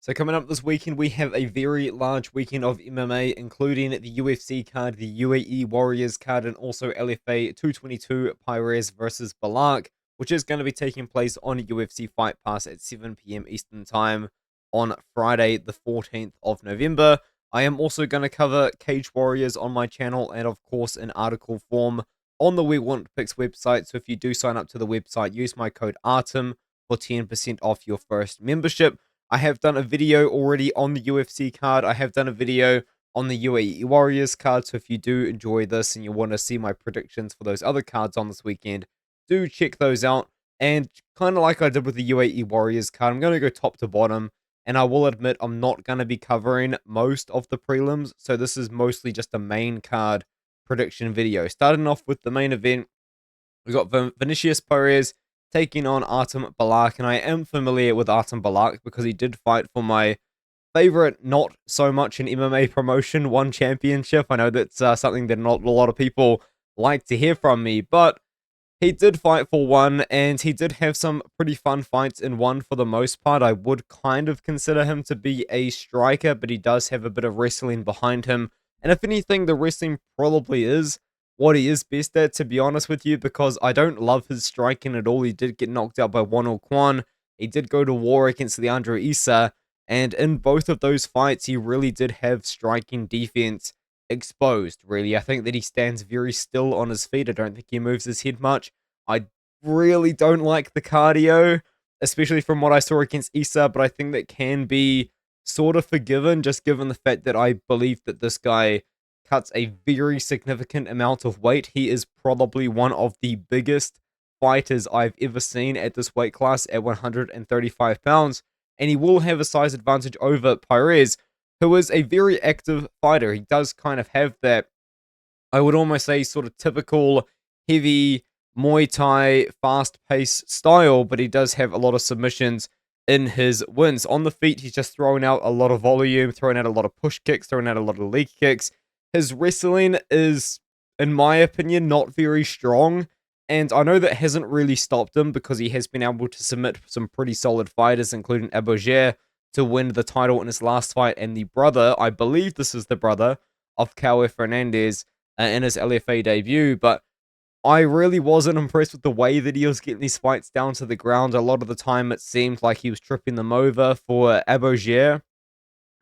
So coming up this weekend, we have a very large weekend of MMA, including the UFC card, the UAE Warriors card, and also LFA 222 Pires versus Belakh, which is going to be taking place on UFC Fight Pass at 7 p.m. Eastern Time on Friday, the 14th of November. I am also going to cover Cage Warriors on my channel and, of course, in article form on the We Want Picks website. So if you do sign up to the website, use my code Artem for 10% off your first membership. I have done a video already on the UFC card. I have done a video on the UAE Warriors card. So if you do enjoy this and you want to see my predictions for those other cards on this weekend, do check those out. And kind of like I did with the UAE Warriors card, I'm going to go top to bottom. And I will admit I'm not going to be covering most of the prelims. So this is mostly just a main card prediction video. Starting off with the main event, we got Vinicius Pires taking on Artem Belakh, and I am familiar with Artem Belakh because he did fight for my favorite, not so much an MMA promotion, One Championship. I know that's something that not a lot of people like to hear from me, but he did fight for one, and he did have some pretty fun fights in one for the most part. I would kind of consider him to be a striker, but he does have a bit of wrestling behind him. And if anything, the wrestling probably is what he is best at, to be honest with you, because I don't love his striking at all. He did get knocked out by Wonel Kwan. He did go to war against Leandro Issa, and in both of those fights, he really did have striking defense exposed, really. I think that he stands very still on his feet. I don't think he moves his head much. I really don't like the cardio, especially from what I saw against Issa, but I think that can be sort of forgiven, just given the fact that I believe that this guy cuts a very significant amount of weight. He is probably one of the biggest fighters I've ever seen at this weight class at 135 pounds, and he will have a size advantage over Pires, who is a very active fighter. He does kind of have that, I would almost say, sort of typical heavy Muay Thai fast-paced style, but he does have a lot of submissions in his wins. On the feet, he's just throwing out a lot of volume, throwing out a lot of push kicks, throwing out a lot of leg kicks. His wrestling is, in my opinion, not very strong, and I know that hasn't really stopped him because he has been able to submit some pretty solid fighters, including Aboujer, to win the title in his last fight, and the brother, I believe this is the brother, of Caio Fernandes in his LFA debut, but I really wasn't impressed with the way that he was getting these fights down to the ground. A lot of the time, it seemed like he was tripping them over for Aboujer.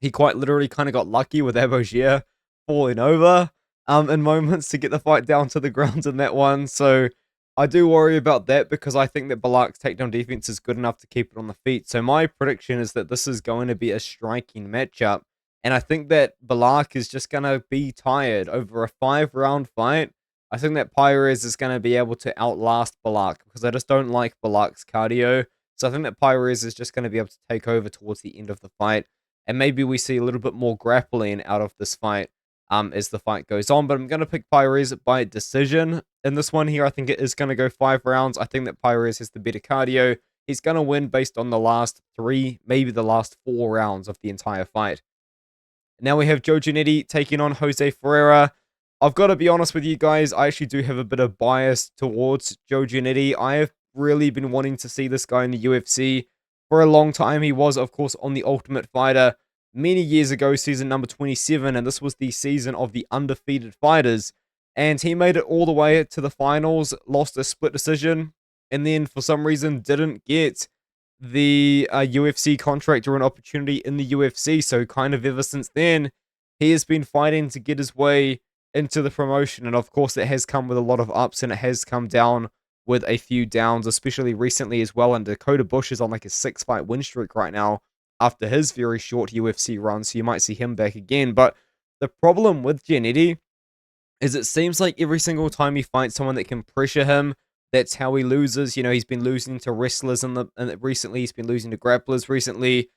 He quite literally kind of got lucky with Aboujer falling over in moments to get the fight down to the ground in that one. So I do worry about that because I think that Balakh's takedown defense is good enough to keep it on the feet. So my prediction is that this is going to be a striking matchup. And I think that Belakh is just going to be tired over a 5-round fight. I think that Pires is going to be able to outlast Belakh because I just don't like Balakh's cardio. So I think that Pires is just going to be able to take over towards the end of the fight. And maybe we see a little bit more grappling out of this fight as the fight goes on. But I'm going to pick Pires by decision in this one here. I think it is going to go 5 rounds. I think that Pires has the better cardio. He's going to win based on the last 3, maybe the last 4 rounds of the entire fight. Now we have Joe Giannetti taking on Jose Ferreira. I've got to be honest with you guys, I actually do have a bit of bias towards Joe Giannetti. I have really been wanting to see this guy in the UFC for a long time. He was, of course, on The Ultimate Fighter many years ago, season number 27, and this was the season of the undefeated fighters. And he made it all the way to the finals, lost a split decision, and then for some reason didn't get the UFC contract or an opportunity in the UFC. So kind of ever since then, he has been fighting to get his way into the promotion. And of course, it has come with a lot of ups and it has come down with a few downs, especially recently as well. And Dakota Bush is on like a 6-fight win streak right now after his very short UFC run. So you might see him back again. But the problem with Giannetti is it seems like every single time he fights someone that can pressure him, that's how he loses. You know, he's been losing to wrestlers recently. He's been losing to grapplers recently.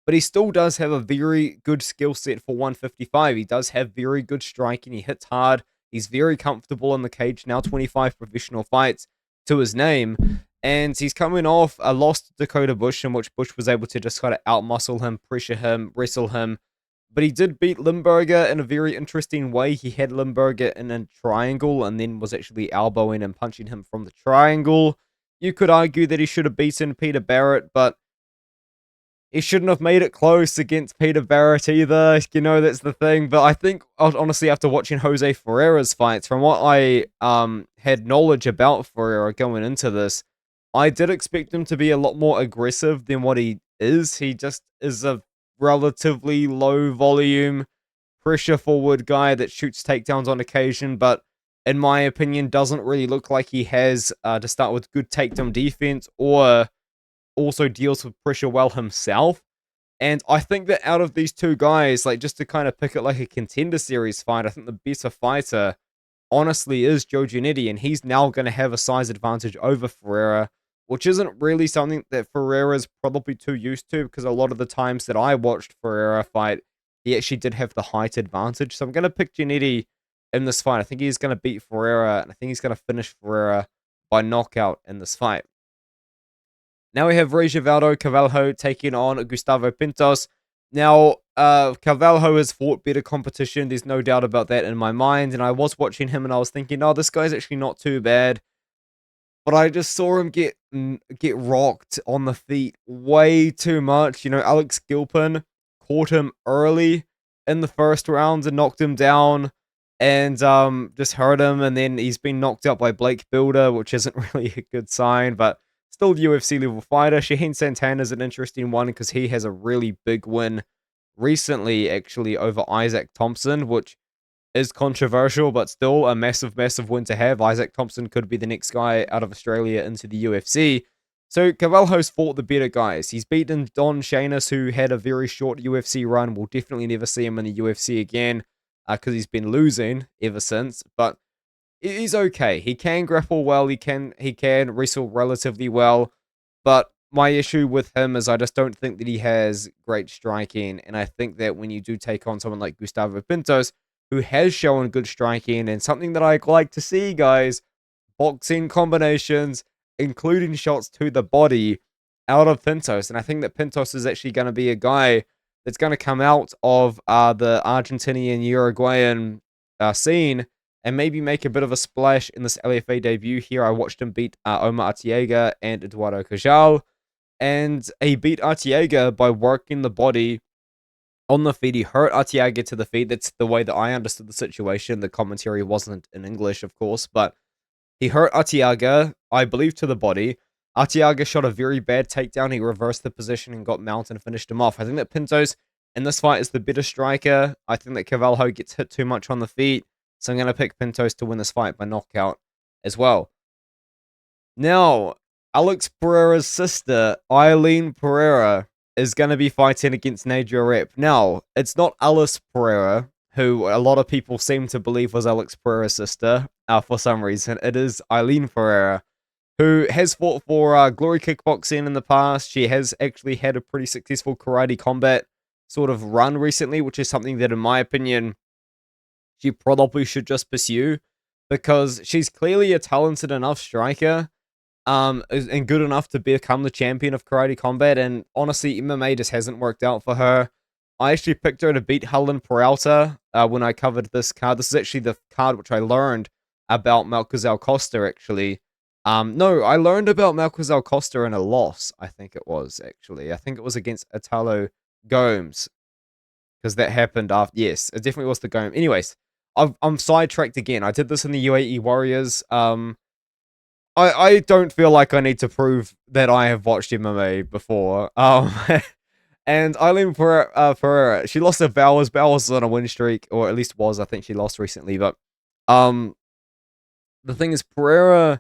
But he still does have a very good skill set for 155. He does have very good striking. He hits hard. He's very comfortable in the cage. Now 25 professional fights to his name. And he's coming off a loss to Dakota Bush, in which Bush was able to just kind of outmuscle him, pressure him, wrestle him. But he did beat Limburger in a very interesting way. He had Limburger in a triangle and then was actually elbowing and punching him from the triangle. You could argue that he should have beaten Peter Barrett, but he shouldn't have made it close against Peter Barrett either. You know, that's the thing. But I think, honestly, after watching Jose Ferreira's fights, from what I had knowledge about Ferreira going into this, I did expect him to be a lot more aggressive than what he is. He just is a relatively low volume, pressure forward guy that shoots takedowns on occasion, but in my opinion, doesn't really look like he has, to start with, good takedown defense or also deals with pressure well himself. And I think that out of these two guys, like, just to kind of pick it like a contender series fight, I think the better fighter honestly is Joe Giannetti, and he's now going to have a size advantage over Ferreira, which isn't really something that Ferreira's probably too used to, because a lot of the times that I watched Ferreira fight, he actually did have the height advantage. So I'm going to pick Giannetti in this fight. I think he's going to beat Ferreira, and I think he's going to finish Ferreira by knockout in this fight. Now we have Regivaldo Carvalho taking on Gustavo Pintos. Now, Carvalho has fought better competition. There's no doubt about that in my mind. And I was watching him and I was thinking, oh, this guy's actually not too bad. But I just saw him get rocked on the feet way too much. You know, Alex Gilpin caught him early in the first round and knocked him down and just hurt him. And then he's been knocked out by Blake Builder, which isn't really a good sign. But still UFC level fighter. Shaheen Santana's an interesting one because he has a really big win recently, actually, over Isaac Thompson, which is controversial, but still a massive, massive win to have. Isaac Thompson could be the next guy out of Australia into the UFC. So Carvalho's fought the better guys. He's beaten Don Shanis, who had a very short UFC run. We'll definitely never see him in the UFC again because he's been losing ever since. But he's okay. He can grapple well. He can wrestle relatively well. But my issue with him is I just don't think that he has great striking. And I think that when you do take on someone like Gustavo Pintos, who has shown good striking and something that I like to see, guys, boxing combinations, including shots to the body out of Pintos. And I think that Pintos is actually going to be a guy that's going to come out of the Argentinian, Uruguayan scene and maybe make a bit of a splash in this LFA debut here. I watched him beat Omar Arteaga and Eduardo Cajal, and he beat Arteaga by working the body on the feet. He hurt Arteaga to the feet. That's the way that I understood the situation. The commentary wasn't in English, of course, but he hurt Arteaga, I believe, to the body. Arteaga shot a very bad takedown. He reversed the position and got mounted and finished him off. I think that Pintos in this fight is the better striker. I think that Carvalho gets hit too much on the feet. So I'm going to pick Pintos to win this fight by knockout as well. Now, Alex Pereira's sister, Aline Pereira, is going to be fighting against Nejra Repp. Now, it's not Alice Pereira, who a lot of people seem to believe was Alex Pereira's sister for some reason. It is Aline Pereira, who has fought for Glory Kickboxing in the past. She has actually had a pretty successful karate combat sort of run recently, which is something that, in my opinion, she probably should just pursue because she's clearly a talented enough striker and good enough to become the champion of karate combat. And honestly, MMA just hasn't worked out for her. I actually picked her to beat Helen Peralta when I covered this card. This is actually the card which I learned about Malcazal Costa, actually. No, I learned about Malcazal Costa in a loss, I think it was, actually. I think it was against Italo Gomes because that happened after. Yes, it definitely was the Gomes. Anyways, I'm sidetracked again. I did this in the UAE Warriors. I don't feel like I need to prove that I have watched MMA before. And Aline Pereira, she lost to Bowers. Bowers is on a win streak, or at least was. I think she lost recently. But the thing is, Pereira,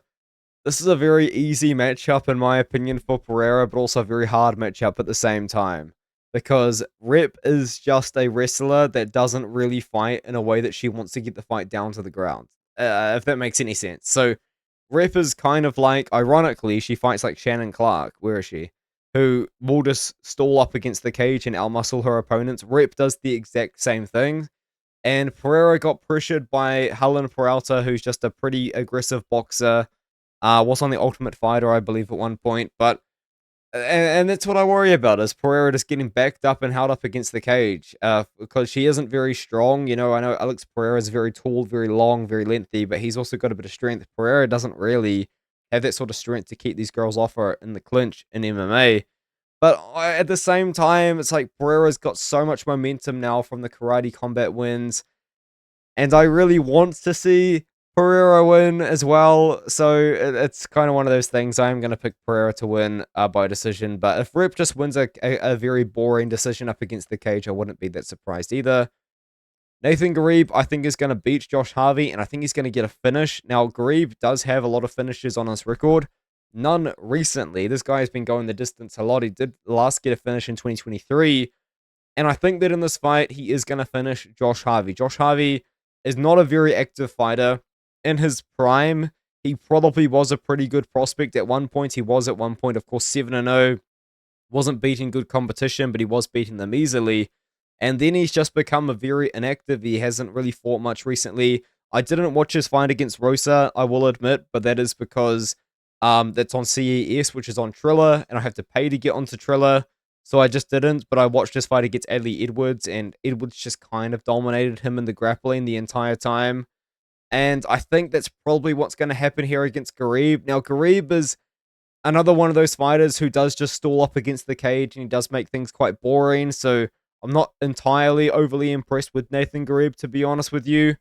this is a very easy matchup, in my opinion, for Pereira, but also a very hard matchup at the same time. Because Repp is just a wrestler that doesn't really fight in a way that she wants to get the fight down to the ground. If that makes any sense. So, Repp is kind of like, ironically, she fights like Shannon Clark. Where is she? Who will just stall up against the cage and outmuscle her opponents. Repp does the exact same thing. And Pereira got pressured by Helen Peralta, who's just a pretty aggressive boxer. Was on the Ultimate Fighter, I believe, at one point. But and that's what I worry about, is Pereira just getting backed up and held up against the cage. Because she isn't very strong. You know, I know Alex Pereira is very tall, very long, very lengthy, but he's also got a bit of strength. Pereira doesn't really have that sort of strength to keep these girls off her in the clinch in MMA. But at the same time, it's like Pereira's got so much momentum now from the karate combat wins, and I really want to see Pereira win as well. So it's kind of one of those things. I am going to pick Pereira to win by decision. But if Repp just wins a very boring decision up against the cage, I wouldn't be that surprised either. Nathan Ghareeb, I think, is going to beat Josh Harvey, and I think he's going to get a finish. Now, Ghareeb does have a lot of finishes on his record. None recently. This guy has been going the distance a lot. He did last get a finish in 2023. And I think that in this fight, he is going to finish Josh Harvey. Josh Harvey is not a very active fighter. In his prime, he probably was a pretty good prospect at one point. He was at one point, of course, 7-0. Wasn't beating good competition, but he was beating them easily. And then he's just become a very inactive. He hasn't really fought much recently. I didn't watch his fight against Rosa, I will admit, but that is because that's on CES, which is on Triller, and I have to pay to get onto Triller. So I just didn't, but I watched his fight against Adley Edwards, and Edwards just kind of dominated him in the grappling the entire time. And I think that's probably what's going to happen here against Ghareeb. Now, Ghareeb is another one of those fighters who does just stall up against the cage, and he does make things quite boring, so I'm not entirely overly impressed with Nathan Ghareeb, to be honest with you.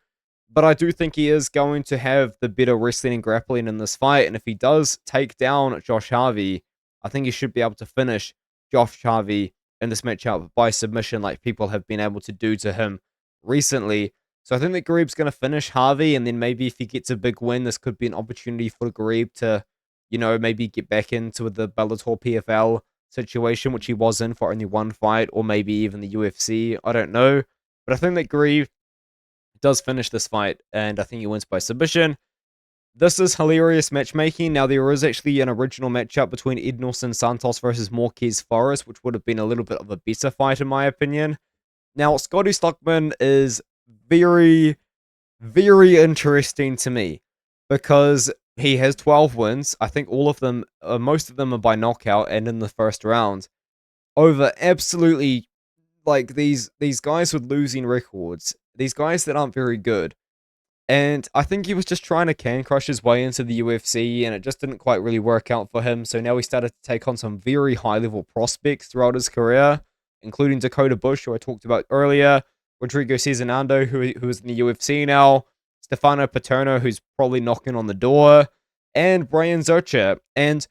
But I do think he is going to have the better wrestling and grappling in this fight. And if he does take down Josh Harvey, I think he should be able to finish Josh Harvey in this matchup by submission like people have been able to do to him recently. So I think that Ghareeb's going to finish Harvey. And then maybe if he gets a big win, this could be an opportunity for Ghareeb to, maybe get back into the Bellator PFL situation, which he was in for only one fight, or maybe even the UFC. I don't know. But I think that Ghareeb does finish this fight, and I think he wins by submission. This is hilarious matchmaking. Now, there is actually an original matchup between Ednilson Santos versus Marquez Forrest, which would have been a little bit of a better fight, in my opinion. Now, Scottie Stockman is very, very interesting to me because he has 12 wins. I think all of them, most of them are by knockout and in the first round, over absolutely like these guys with losing records, these guys that aren't very good. And I think he was just trying to can crush his way into the UFC, and it just didn't quite really work out for him. So now he started to take on some very high level prospects throughout his career, including Dakota Bush, who I talked about earlier, Rodrigo Cezinando, who is in the UFC now, Stefano Paterno, who's probably knocking on the door, and Brian Zercher. And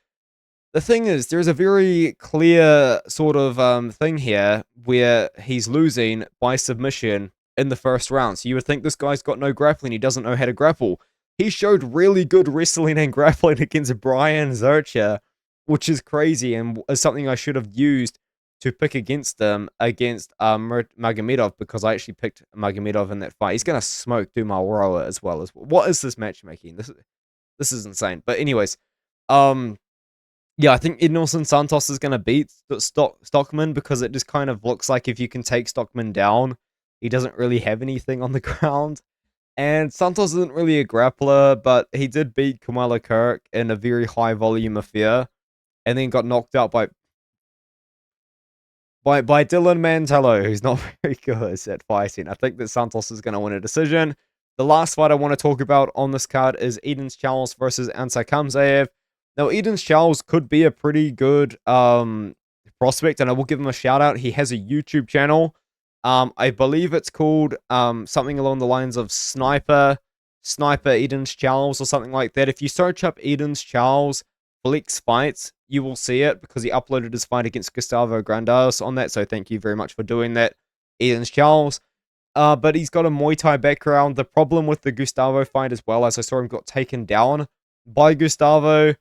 the thing is, there's a very clear sort of thing here where he's losing by submission in the first round. So you would think this guy's got no grappling. He doesn't know how to grapple. He showed really good wrestling and grappling against Brian Zercher, which is crazy and is something I should have used to pick against them against Magomedov, because I actually picked Magomedov in that fight. He's going to smoke Dumal Roa as well. What is this matchmaking? This is insane. But anyways, yeah, I think Ednilson Santos is going to beat Stockman, because it just kind of looks like if you can take Stockman down, he doesn't really have anything on the ground. And Santos isn't really a grappler, but he did beat Kamala Kirk in a very high volume affair, and then got knocked out by Dylan Mantello, who's not very good at fighting. I think that Santos is going to win a decision. The last fight I want to talk about on this card is Edens Charles versus Ansar Khamzaev. Now, Edens Charles could be a pretty good prospect, and I will give him a shout out. He has a YouTube channel. I believe it's called something along the lines of Sniper Edens Charles or something like that. If you search up Edens Charles Flex Fights, you will see it, because he uploaded his fight against Gustavo Grandados on that. So thank you very much for doing that, Edens Charles. But he's got a Muay Thai background. The problem with the Gustavo fight as well, as I saw him got taken down by Gustavo.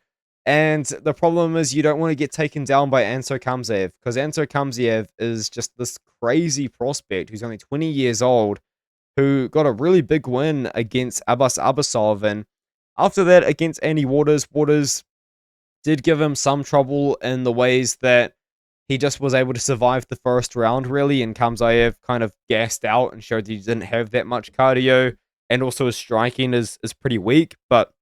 And the problem is you don't want to get taken down by Ansar Khamzaev, because Ansar Khamzaev is just this crazy prospect who's only 20 years old, who got a really big win against Abbas Abbasov. And after that, against Andy Waters did give him some trouble in the ways that he just was able to survive the first round, really, and Khamzaev kind of gassed out and showed that he didn't have that much cardio, and also his striking is pretty weak, but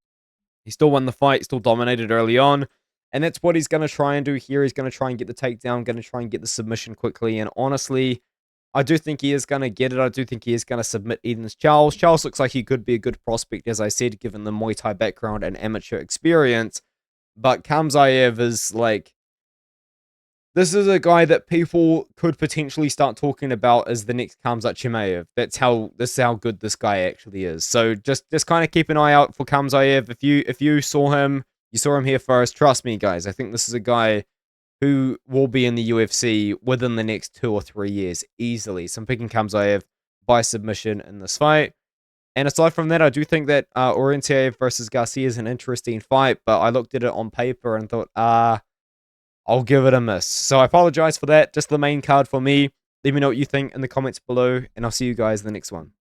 he still won the fight, still dominated early on, and that's what he's going to try and do here. He's going to try and get the takedown, going to try and get the submission quickly, and honestly, I do think he is going to get it. I do think he is going to submit Edens Charles. Charles looks like he could be a good prospect, as I said, given the Muay Thai background and amateur experience, but Khamzaev is like, This is a guy that people could potentially start talking about as the next Khamzaev. This is how good this guy actually is. So just kind of keep an eye out for Khamzaev. If you saw him, you saw him here first. Trust me, guys. I think this is a guy who will be in the UFC within the next 2 or 3 years easily. So I'm picking Khamzaev by submission in this fight. And aside from that, I do think that Orientiev versus Garcia is an interesting fight, but I looked at it on paper and thought, I'll give it a miss. So I apologize for that. Just the main card for me. Let me know what you think in the comments below, and I'll see you guys in the next one.